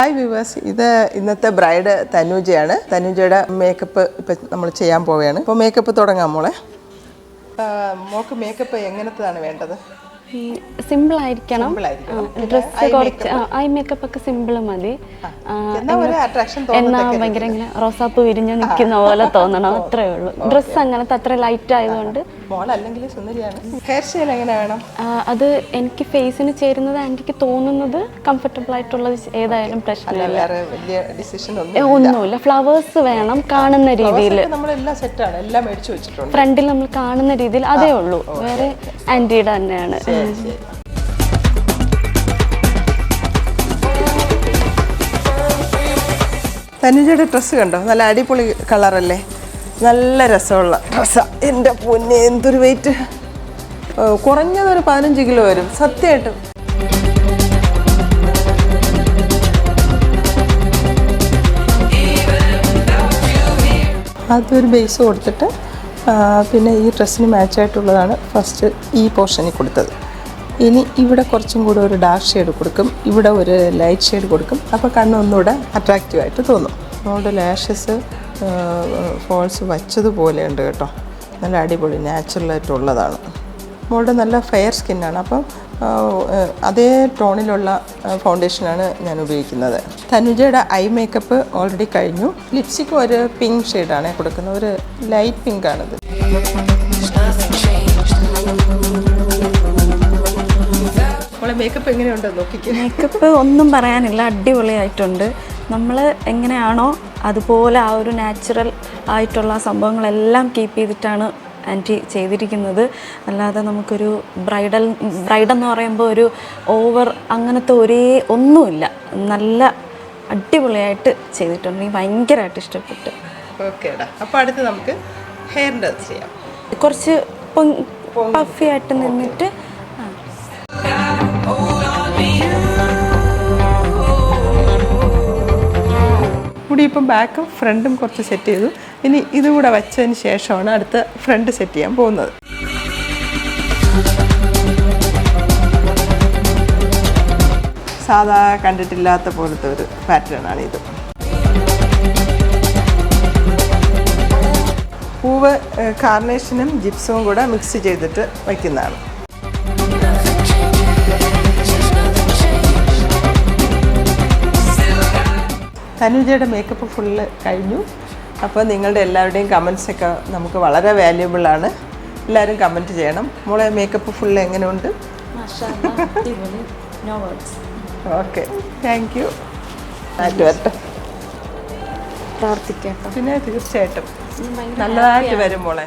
Hi viewers, ഇത് ഇന്നത്തെ bride തനുജയാണ്. തനുജയുടെ makeup ഇപ്പം നമ്മൾ ചെയ്യാൻ പോവുകയാണ്. ഇപ്പോൾ മേക്കപ്പ് തുടങ്ങാം മോളെ. മോൾക്ക് മേക്കപ്പ് എങ്ങനത്തതാണ് വേണ്ടത്? സിമ്പിൾ ആയിരിക്കണം. ഡ്രസ്സ് കുറച്ച് ഐ മേക്കപ്പ് ഒക്കെ സിമ്പിൾ മതി. എന്നാ ഭയങ്കര ഇങ്ങനെ റോസാപ്പ് വിരിഞ്ഞ് നിൽക്കുന്ന പോലെ തോന്നണം, അത്രേ ഉള്ളൂ. ഡ്രസ്സ് അങ്ങനത്തെ അത്ര ലൈറ്റ് ആയതുകൊണ്ട്. ഹെയർ സ്റ്റൈൽ എങ്ങനെ വേണം? അത് എനിക്ക് ഫേസിന് ചേരുന്നത് ആൻറ്റിക്ക് തോന്നുന്നത് കംഫർട്ടബിൾ ആയിട്ടുള്ളത് ഏതായാലും പ്രശ്നമില്ല. ഒന്നുമില്ല, ഫ്ലവേഴ്സ് വേണം കാണുന്ന രീതിയിൽ. ഫ്രണ്ടിൽ നമ്മൾ കാണുന്ന രീതിയിൽ അതേ ഉള്ളൂ, വേറെ ആൻറ്റിയുടെ തന്നെയാണ്. തനുജയുടെ ഡ്രസ്സ് കണ്ടോ, നല്ല അടിപൊളി കളറല്ലേ, നല്ല രസമുള്ള ഡ്രസ്സാണ്. എൻ്റെ പൊന്നെ, എന്തൊരു വെയിറ്റ്! കുറഞ്ഞതൊരു 15 കിലോ വരും സത്യമായിട്ടും. അതൊരു ബേസ് കൊടുത്തിട്ട് പിന്നെ ഈ ഡ്രസ്സിന് മാച്ചായിട്ടുള്ളതാണ് ഫസ്റ്റ് ഈ പോർഷനിൽ കൊടുത്തത്. ഇനി ഇവിടെ കുറച്ചും കൂടെ ഒരു ഡാർക്ക് ഷെയ്ഡ് കൊടുക്കും, ഇവിടെ ഒരു ലൈറ്റ് ഷെയ്ഡ് കൊടുക്കും. അപ്പോൾ കണ്ണൊന്നുകൂടെ അട്രാക്റ്റീവായിട്ട് തോന്നും. നമ്മുടെ ലാഷസ് ഫോൾസ് വച്ചതുപോലെ ഉണ്ട് കേട്ടോ, നല്ല അടിപൊളി നാച്ചുറലായിട്ടുള്ളതാണ്. മോളുടെ നല്ല ഫെയർ സ്കിന്നാണ്, അപ്പം അതേ ടോണിലുള്ള ഫൗണ്ടേഷനാണ് ഞാൻ ഉപയോഗിക്കുന്നത്. തനുജയുടെ ഐ മേക്കപ്പ് ഓൾറെഡി കഴിഞ്ഞു. ലിപ്സ്റ്റിക്ക് ഒരു പിങ്ക് ഷെയ്ഡാണ് കൊടുക്കുന്നത്, ഒരു ലൈറ്റ് പിങ്കാണിത്. മോളെ മേക്കപ്പ് എങ്ങനെയുണ്ട് നോക്കിക്കേ. മേക്കപ്പ് ഒന്നും പറയാനില്ല, അടിപൊളിയായിട്ടുണ്ട്. നമ്മൾ എങ്ങനെയാണോ അതുപോലെ ആ ഒരു നാച്ചുറൽ ആയിട്ടുള്ള സംഭവങ്ങളെല്ലാം കീപ്പ് ചെയ്തിട്ടാണ് ആൻറ്റി ചെയ്തിരിക്കുന്നത്. അല്ലാതെ നമുക്കൊരു ബ്രൈഡെന്ന് പറയുമ്പോൾ ഒരു ഓവർ അങ്ങനത്തെ ഒന്നുമില്ല. നല്ല അടിപൊളിയായിട്ട് ചെയ്തിട്ടുണ്ട്, എനിക്ക് ഭയങ്കരമായിട്ട് ഇഷ്ടപ്പെട്ടു. ഓക്കേടാ, അപ്പോൾ അടുത്ത് നമുക്ക് ഹെയറിൻ്റെ ചെയ്യാം. കുറച്ച് പഫി ആയിട്ട് നിന്നിട്ട് മുടി ഇപ്പം ബാക്കും ഫ്രണ്ടും കുറച്ച് സെറ്റ് ചെയ്തു. ഇനി ഇതുകൂടെ വച്ചതിന് ശേഷമാണ് അടുത്ത ഫ്രണ്ട് സെറ്റ് ചെയ്യാൻ പോകുന്നത്. സാധാ കണ്ടിട്ടില്ലാത്ത പോലത്തെ ഒരു പാറ്റേൺ ആണ് ഇത്. പൂവ് കാർണേഷനും ജിപ്സവും കൂടെ മിക്സ് ചെയ്തിട്ട് വയ്ക്കുന്നതാണ്. തനുജയുടെ മേക്കപ്പ് ഫുള്ള് കഴിഞ്ഞു. അപ്പോൾ നിങ്ങളുടെ എല്ലാവരുടെയും കമൻസൊക്കെ നമുക്ക് വളരെ വാല്യുബിളാണ്. എല്ലാവരും കമൻറ്റ് ചെയ്യണം. മോളെ മേക്കപ്പ് ഫുള്ള് എങ്ങനെയുണ്ട്? Okay, thank you. ആയിട്ട് വരട്ടെ, പ്രാർത്ഥിക്കട്ടെ. പിന്നെ തീർച്ചയായിട്ടും നല്ലതായിട്ട് വരും മോളെ.